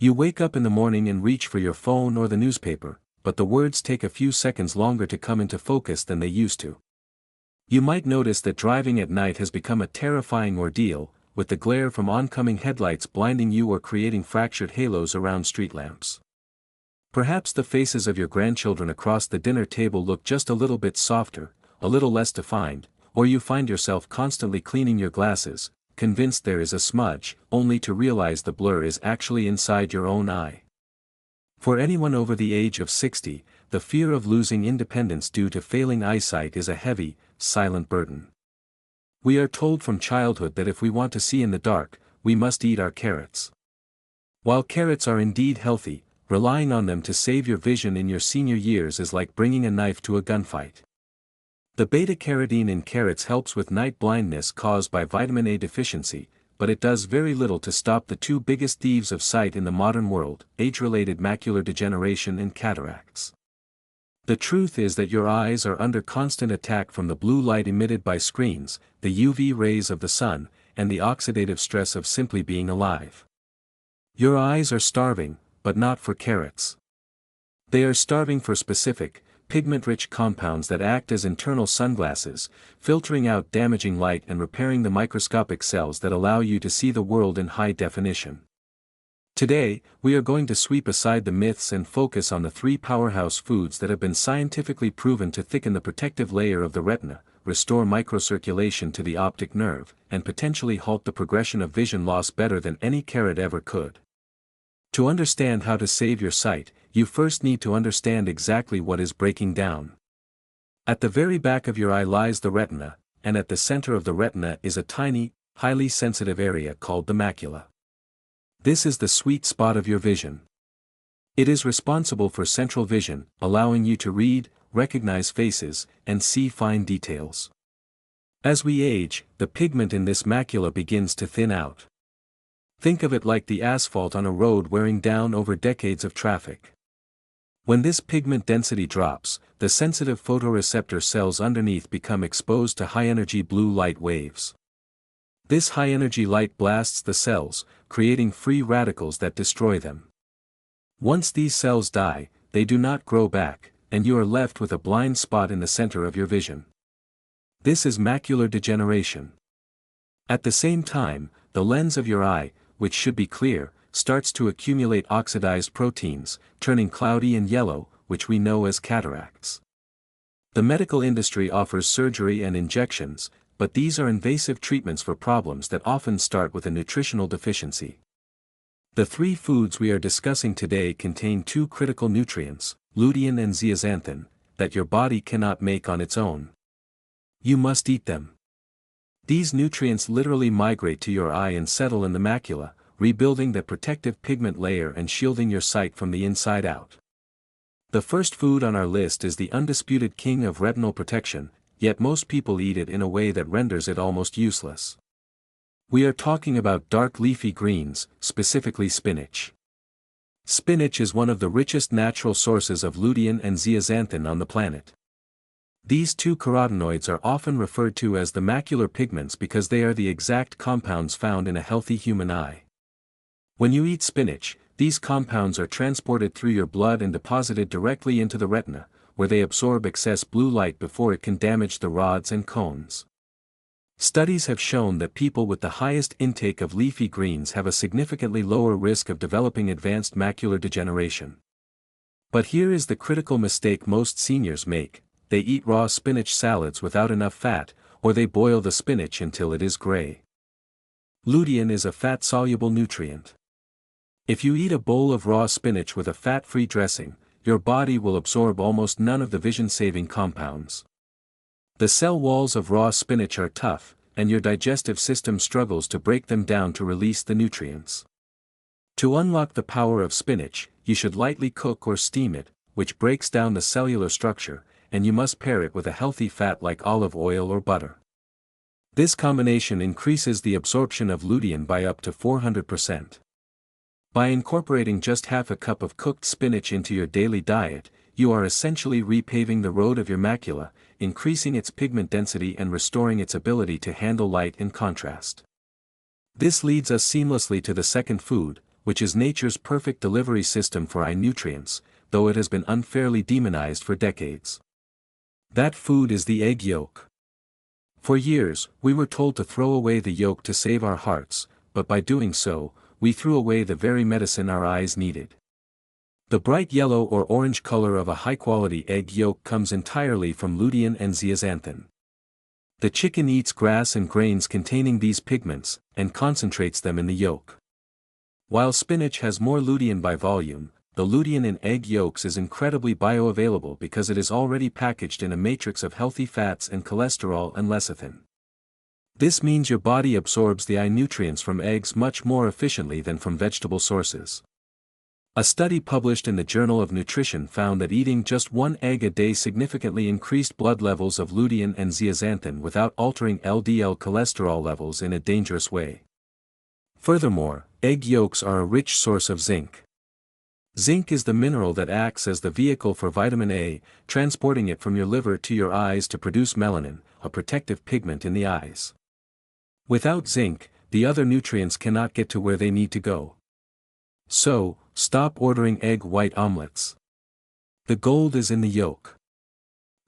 You wake up in the morning and reach for your phone or the newspaper, but the words take a few seconds longer to come into focus than they used to. You might notice that driving at night has become a terrifying ordeal, with the glare from oncoming headlights blinding you or creating fractured halos around street lamps. Perhaps the faces of your grandchildren across the dinner table look just a little bit softer, a little less defined, or you find yourself constantly cleaning your glasses, convinced there is a smudge, only to realize the blur is actually inside your own eye. For anyone over the age of 60, the fear of losing independence due to failing eyesight is a heavy, silent burden. We are told from childhood that if we want to see in the dark, we must eat our carrots. While carrots are indeed healthy, relying on them to save your vision in your senior years is like bringing a knife to a gunfight. The beta-carotene in carrots helps with night blindness caused by vitamin A deficiency, but it does very little to stop the two biggest thieves of sight in the modern world, age-related macular degeneration and cataracts. The truth is that your eyes are under constant attack from the blue light emitted by screens, the UV rays of the sun, and the oxidative stress of simply being alive. Your eyes are starving, but not for carrots. They are starving for specific, pigment-rich compounds that act as internal sunglasses, filtering out damaging light and repairing the microscopic cells that allow you to see the world in high definition. Today, we are going to sweep aside the myths and focus on the three powerhouse foods that have been scientifically proven to thicken the protective layer of the retina, restore microcirculation to the optic nerve, and potentially halt the progression of vision loss better than any carrot ever could. To understand how to save your sight, you first need to understand exactly what is breaking down. At the very back of your eye lies the retina, and at the center of the retina is a tiny, highly sensitive area called the macula. This is the sweet spot of your vision. It is responsible for central vision, allowing you to read, recognize faces, and see fine details. As we age, the pigment in this macula begins to thin out. Think of it like the asphalt on a road wearing down over decades of traffic. When this pigment density drops, the sensitive photoreceptor cells underneath become exposed to high-energy blue light waves. This high-energy light blasts the cells, creating free radicals that destroy them. Once these cells die, they do not grow back, and you are left with a blind spot in the center of your vision. This is macular degeneration. At the same time, the lens of your eye, which should be clear, starts to accumulate oxidized proteins, turning cloudy and yellow, which we know as cataracts. The medical industry offers surgery and injections, but these are invasive treatments for problems that often start with a nutritional deficiency. The three foods we are discussing today contain two critical nutrients, lutein and zeaxanthin, that your body cannot make on its own. You must eat them. These nutrients literally migrate to your eye and settle in the macula, rebuilding the protective pigment layer and shielding your sight from the inside out. The first food on our list is the undisputed king of retinal protection, yet most people eat it in a way that renders it almost useless. We are talking about dark leafy greens, specifically spinach. Spinach is one of the richest natural sources of lutein and zeaxanthin on the planet. These two carotenoids are often referred to as the macular pigments because they are the exact compounds found in a healthy human eye. When you eat spinach, these compounds are transported through your blood and deposited directly into the retina, where they absorb excess blue light before it can damage the rods and cones. Studies have shown that people with the highest intake of leafy greens have a significantly lower risk of developing advanced macular degeneration. But here is the critical mistake most seniors make: they eat raw spinach salads without enough fat, or they boil the spinach until it is gray. Lutein is a fat-soluble nutrient. If you eat a bowl of raw spinach with a fat-free dressing, your body will absorb almost none of the vision-saving compounds. The cell walls of raw spinach are tough, and your digestive system struggles to break them down to release the nutrients. To unlock the power of spinach, you should lightly cook or steam it, which breaks down the cellular structure, and you must pair it with a healthy fat like olive oil or butter. This combination increases the absorption of lutein by up to 400%. By incorporating just half a cup of cooked spinach into your daily diet, you are essentially repaving the road of your macula, increasing its pigment density and restoring its ability to handle light and contrast. This leads us seamlessly to the second food, which is nature's perfect delivery system for eye nutrients, though it has been unfairly demonized for decades. That food is the egg yolk. For years, we were told to throw away the yolk to save our hearts, but by doing so, we threw away the very medicine our eyes needed. The bright yellow or orange color of a high-quality egg yolk comes entirely from lutein and zeaxanthin. The chicken eats grass and grains containing these pigments, and concentrates them in the yolk. While spinach has more lutein by volume, the lutein in egg yolks is incredibly bioavailable because it is already packaged in a matrix of healthy fats and cholesterol and lecithin. This means your body absorbs the eye nutrients from eggs much more efficiently than from vegetable sources. A study published in the Journal of Nutrition found that eating just one egg a day significantly increased blood levels of lutein and zeaxanthin without altering LDL cholesterol levels in a dangerous way. Furthermore, egg yolks are a rich source of zinc. Zinc is the mineral that acts as the vehicle for vitamin A, transporting it from your liver to your eyes to produce melanin, a protective pigment in the eyes. Without zinc, the other nutrients cannot get to where they need to go. So, stop ordering egg white omelets. The gold is in the yolk.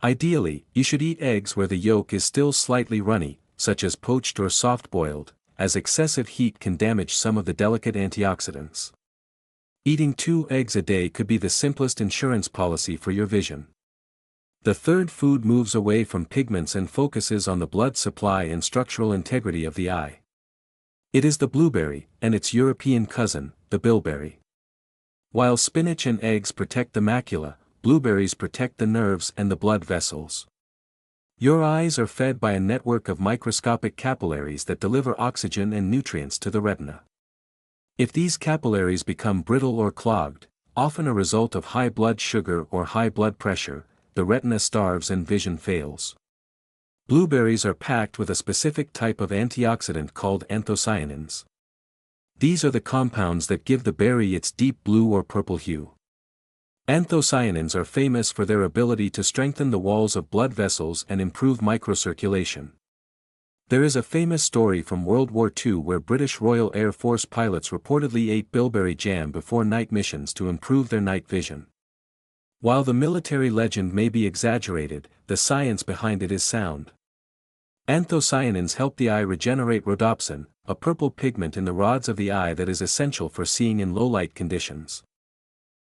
Ideally, you should eat eggs where the yolk is still slightly runny, such as poached or soft-boiled, as excessive heat can damage some of the delicate antioxidants. Eating 2 eggs a day could be the simplest insurance policy for your vision. The third food moves away from pigments and focuses on the blood supply and structural integrity of the eye. It is the blueberry, and its European cousin, the bilberry. While spinach and eggs protect the macula, blueberries protect the nerves and the blood vessels. Your eyes are fed by a network of microscopic capillaries that deliver oxygen and nutrients to the retina. If these capillaries become brittle or clogged, often a result of high blood sugar or high blood pressure, the retina starves and vision fails. Blueberries are packed with a specific type of antioxidant called anthocyanins. These are the compounds that give the berry its deep blue or purple hue. Anthocyanins are famous for their ability to strengthen the walls of blood vessels and improve microcirculation. There is a famous story from World War II where British Royal Air Force pilots reportedly ate bilberry jam before night missions to improve their night vision. While the military legend may be exaggerated, the science behind it is sound. Anthocyanins help the eye regenerate rhodopsin, a purple pigment in the rods of the eye that is essential for seeing in low-light conditions.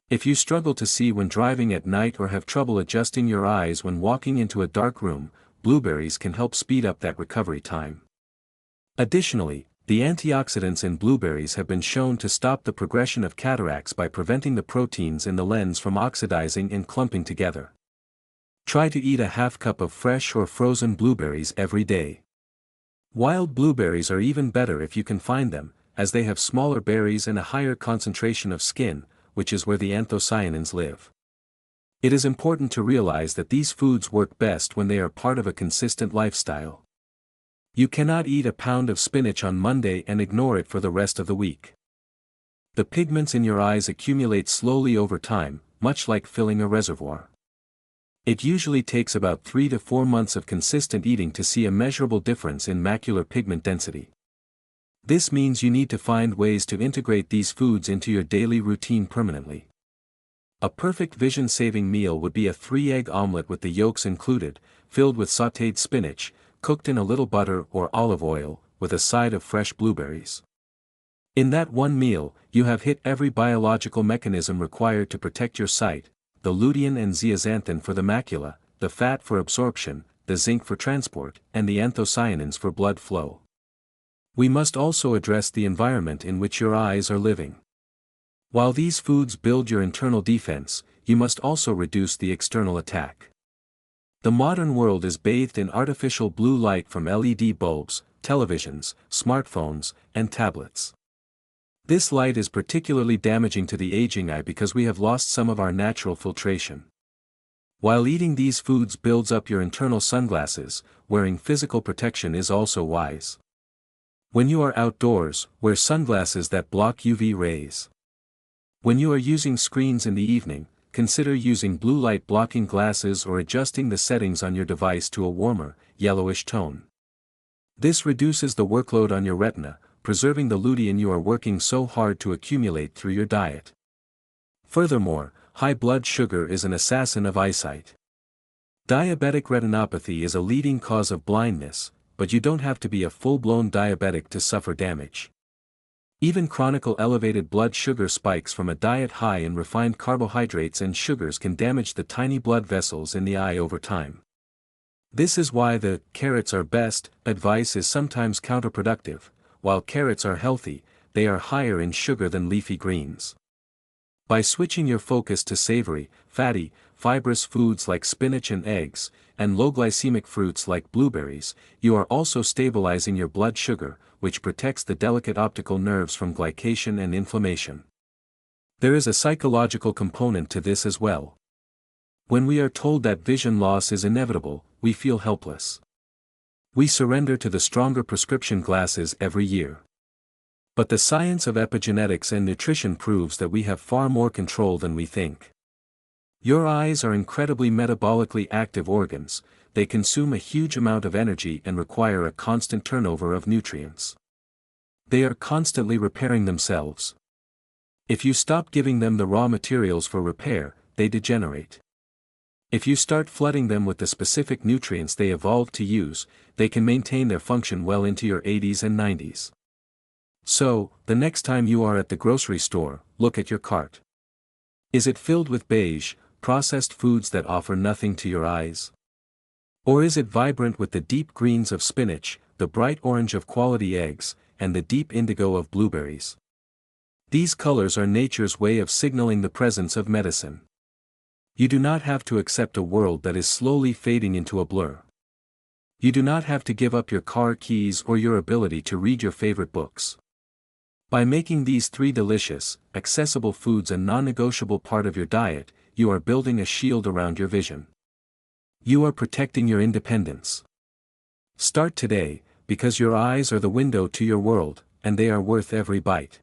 If you struggle to see when driving at night or have trouble adjusting your eyes when walking into a dark room, blueberries can help speed up that recovery time. Additionally, the antioxidants in blueberries have been shown to stop the progression of cataracts by preventing the proteins in the lens from oxidizing and clumping together. Try to eat a half cup of fresh or frozen blueberries every day. Wild blueberries are even better if you can find them, as they have smaller berries and a higher concentration of skin, which is where the anthocyanins live. It is important to realize that these foods work best when they are part of a consistent lifestyle. You cannot eat a pound of spinach on Monday and ignore it for the rest of the week. The pigments in your eyes accumulate slowly over time, much like filling a reservoir. It usually takes about 3 to 4 months of consistent eating to see a measurable difference in macular pigment density. This means you need to find ways to integrate these foods into your daily routine permanently. A perfect vision-saving meal would be a 3-egg omelet with the yolks included, filled with sautéed spinach, cooked in a little butter or olive oil, with a side of fresh blueberries. In that one meal, you have hit every biological mechanism required to protect your sight: the lutein and zeaxanthin for the macula, the fat for absorption, the zinc for transport, and the anthocyanins for blood flow. We must also address the environment in which your eyes are living. While these foods build your internal defense, you must also reduce the external attack. The modern world is bathed in artificial blue light from LED bulbs, televisions, smartphones, and tablets. This light is particularly damaging to the aging eye because we have lost some of our natural filtration. While eating these foods builds up your internal sunglasses, wearing physical protection is also wise. When you are outdoors, wear sunglasses that block UV rays. When you are using screens in the evening, consider using blue light blocking glasses or adjusting the settings on your device to a warmer, yellowish tone. This reduces the workload on your retina, preserving the lutein you are working so hard to accumulate through your diet. Furthermore, high blood sugar is an assassin of eyesight. Diabetic retinopathy is a leading cause of blindness, but you don't have to be a full-blown diabetic to suffer damage. Even chronic elevated blood sugar spikes from a diet high in refined carbohydrates and sugars can damage the tiny blood vessels in the eye over time. This is why the "carrots are best" advice is sometimes counterproductive. While carrots are healthy, they are higher in sugar than leafy greens. By switching your focus to savory, fatty, fibrous foods like spinach and eggs, and low-glycemic fruits like blueberries, you are also stabilizing your blood sugar, which protects the delicate optical nerves from glycation and inflammation. There is a psychological component to this as well. When we are told that vision loss is inevitable, we feel helpless. We surrender to the stronger prescription glasses every year. But the science of epigenetics and nutrition proves that we have far more control than we think. Your eyes are incredibly metabolically active organs. They consume a huge amount of energy and require a constant turnover of nutrients. They are constantly repairing themselves. If you stop giving them the raw materials for repair, they degenerate. If you start flooding them with the specific nutrients they evolved to use, they can maintain their function well into your 80s and 90s. So, the next time you are at the grocery store, look at your cart. Is it filled with beige, processed foods that offer nothing to your eyes? Or is it vibrant with the deep greens of spinach, the bright orange of quality eggs, and the deep indigo of blueberries? These colors are nature's way of signaling the presence of medicine. You do not have to accept a world that is slowly fading into a blur. You do not have to give up your car keys or your ability to read your favorite books. By making these 3 delicious, accessible foods a non-negotiable part of your diet, you are building a shield around your vision. You are protecting your independence. Start today, because your eyes are the window to your world, and they are worth every bite.